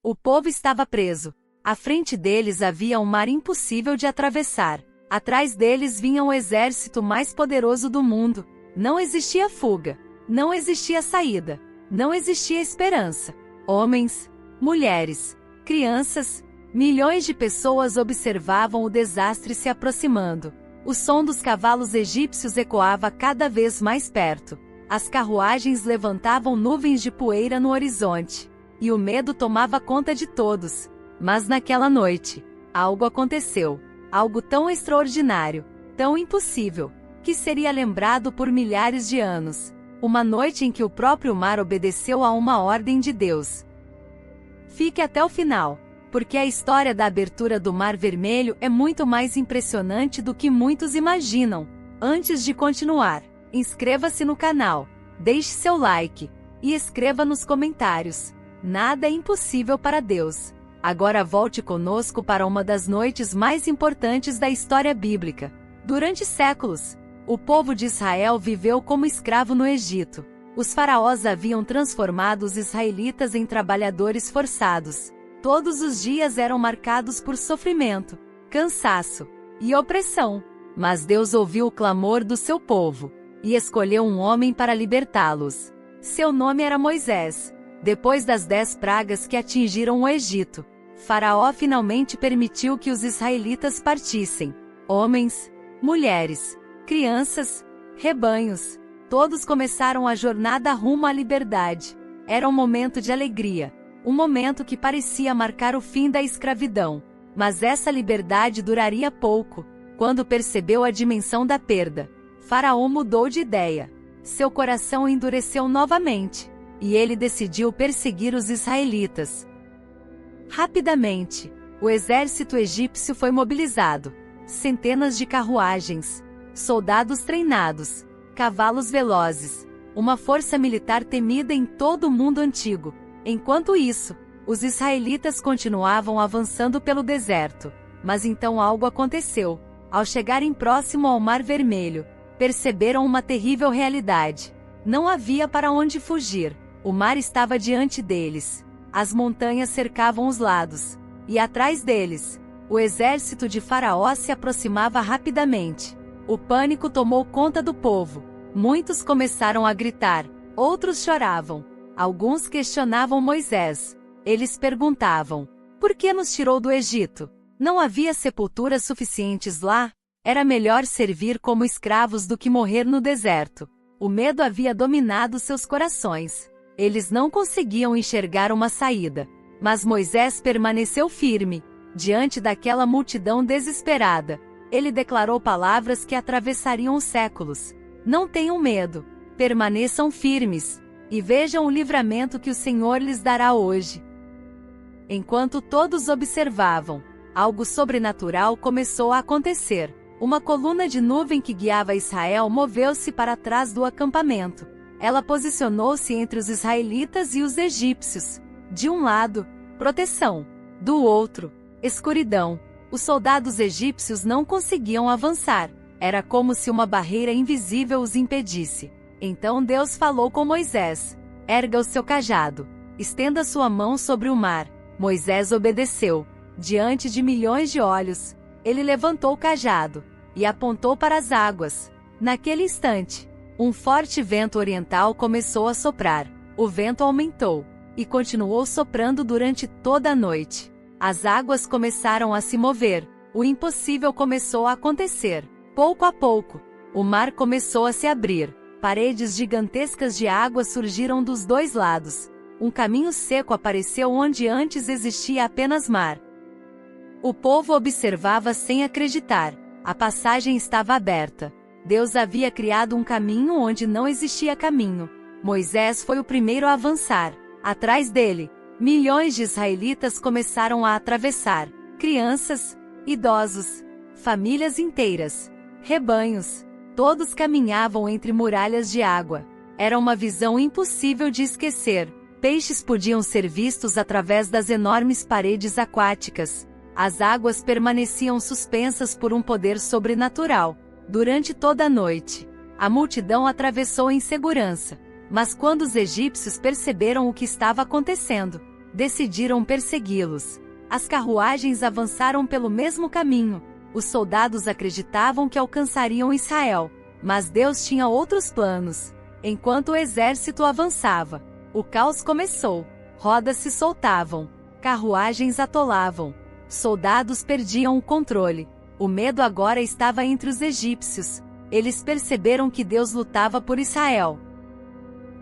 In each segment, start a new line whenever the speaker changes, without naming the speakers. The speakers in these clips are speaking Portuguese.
O povo estava preso. À frente deles havia um mar impossível de atravessar. Atrás deles vinha o exército mais poderoso do mundo. Não existia fuga. Não existia saída. Não existia esperança. Homens, mulheres, crianças, milhões de pessoas observavam o desastre se aproximando. O som dos cavalos egípcios ecoava cada vez mais perto. As carruagens levantavam nuvens de poeira no horizonte. E o medo tomava conta de todos. Mas naquela noite, algo aconteceu. Algo tão extraordinário, tão impossível, que seria lembrado por milhares de anos. Uma noite em que o próprio mar obedeceu a uma ordem de Deus. Fique até o final, porque a história da abertura do Mar Vermelho é muito mais impressionante do que muitos imaginam. Antes de continuar, inscreva-se no canal, deixe seu like e escreva nos comentários. Nada é impossível para Deus. Agora volte conosco para uma das noites mais importantes da história bíblica. Durante séculos, o povo de Israel viveu como escravo no Egito. Os faraós haviam transformado os israelitas em trabalhadores forçados. Todos os dias eram marcados por sofrimento, cansaço e opressão. Mas Deus ouviu o clamor do seu povo e escolheu um homem para libertá-los. Seu nome era Moisés. Depois das 10 pragas que atingiram o Egito, Faraó finalmente permitiu que os israelitas partissem. Homens, mulheres, crianças, rebanhos, todos começaram a jornada rumo à liberdade. Era um momento de alegria, um momento que parecia marcar o fim da escravidão. Mas essa liberdade duraria pouco. Quando percebeu a dimensão da perda, Faraó mudou de ideia. Seu coração endureceu novamente, e ele decidiu perseguir os israelitas. Rapidamente, o exército egípcio foi mobilizado. Centenas de carruagens, soldados treinados, cavalos velozes, uma força militar temida em todo o mundo antigo. Enquanto isso, os israelitas continuavam avançando pelo deserto. Mas então algo aconteceu. Ao chegarem próximo ao Mar Vermelho, perceberam uma terrível realidade. Não havia para onde fugir. O mar estava diante deles. As montanhas cercavam os lados. E atrás deles, o exército de Faraó se aproximava rapidamente. O pânico tomou conta do povo. Muitos começaram a gritar. Outros choravam. Alguns questionavam Moisés. Eles perguntavam: por que nos tirou do Egito? Não havia sepulturas suficientes lá? Era melhor servir como escravos do que morrer no deserto. O medo havia dominado seus corações. Eles não conseguiam enxergar uma saída. Mas Moisés permaneceu firme. Diante daquela multidão desesperada, ele declarou palavras que atravessariam os séculos. Não tenham medo. Permaneçam firmes. E vejam o livramento que o Senhor lhes dará hoje. Enquanto todos observavam, algo sobrenatural começou a acontecer. Uma coluna de nuvem que guiava Israel moveu-se para trás do acampamento. Ela posicionou-se entre os israelitas e os egípcios. De um lado, proteção. Do outro, escuridão. Os soldados egípcios não conseguiam avançar. Era como se uma barreira invisível os impedisse. Então Deus falou com Moisés: erga o seu cajado. Estenda sua mão sobre o mar. Moisés obedeceu. Diante de milhões de olhos, ele levantou o cajado e apontou para as águas. Naquele instante, um forte vento oriental começou a soprar. O vento aumentou e continuou soprando durante toda a noite. As águas começaram a se mover. O impossível começou a acontecer. Pouco a pouco, o mar começou a se abrir. Paredes gigantescas de água surgiram dos dois lados. Um caminho seco apareceu onde antes existia apenas mar. O povo observava sem acreditar. A passagem estava aberta. Deus havia criado um caminho onde não existia caminho. Moisés foi o primeiro a avançar. Atrás dele, milhões de israelitas começaram a atravessar. Crianças, idosos, famílias inteiras, rebanhos. Todos caminhavam entre muralhas de água. Era uma visão impossível de esquecer. Peixes podiam ser vistos através das enormes paredes aquáticas. As águas permaneciam suspensas por um poder sobrenatural. Durante toda a noite, a multidão atravessou em segurança. Mas quando os egípcios perceberam o que estava acontecendo, decidiram persegui-los. As carruagens avançaram pelo mesmo caminho. Os soldados acreditavam que alcançariam Israel, mas Deus tinha outros planos. Enquanto o exército avançava, o caos começou. Rodas se soltavam, carruagens atolavam, soldados perdiam o controle. O medo agora estava entre os egípcios. Eles perceberam que Deus lutava por Israel.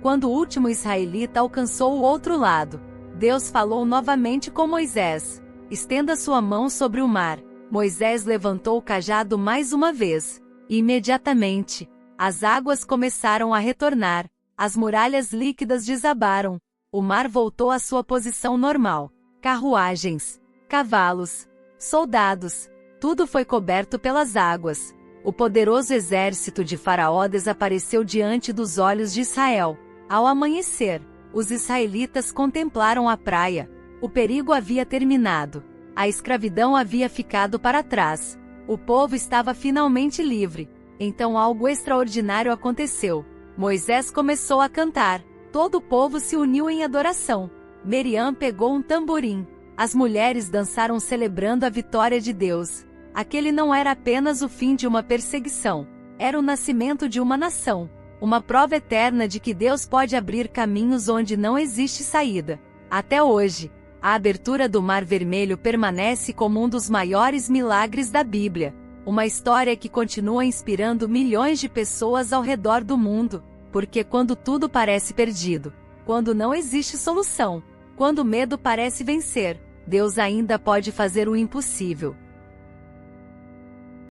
Quando o último israelita alcançou o outro lado, Deus falou novamente com Moisés: estenda sua mão sobre o mar. Moisés levantou o cajado mais uma vez. E imediatamente, as águas começaram a retornar, as muralhas líquidas desabaram, o mar voltou à sua posição normal. Carruagens, cavalos, soldados, tudo foi coberto pelas águas. O poderoso exército de Faraó desapareceu diante dos olhos de Israel. Ao amanhecer, os israelitas contemplaram a praia. O perigo havia terminado. A escravidão havia ficado para trás. O povo estava finalmente livre. Então algo extraordinário aconteceu. Moisés começou a cantar. Todo o povo se uniu em adoração. Miriam pegou um tamborim. As mulheres dançaram celebrando a vitória de Deus. Aquele não era apenas o fim de uma perseguição. Era o nascimento de uma nação. Uma prova eterna de que Deus pode abrir caminhos onde não existe saída. Até hoje, a abertura do Mar Vermelho permanece como um dos maiores milagres da Bíblia. Uma história que continua inspirando milhões de pessoas ao redor do mundo. Porque quando tudo parece perdido, quando não existe solução, quando o medo parece vencer, Deus ainda pode fazer o impossível.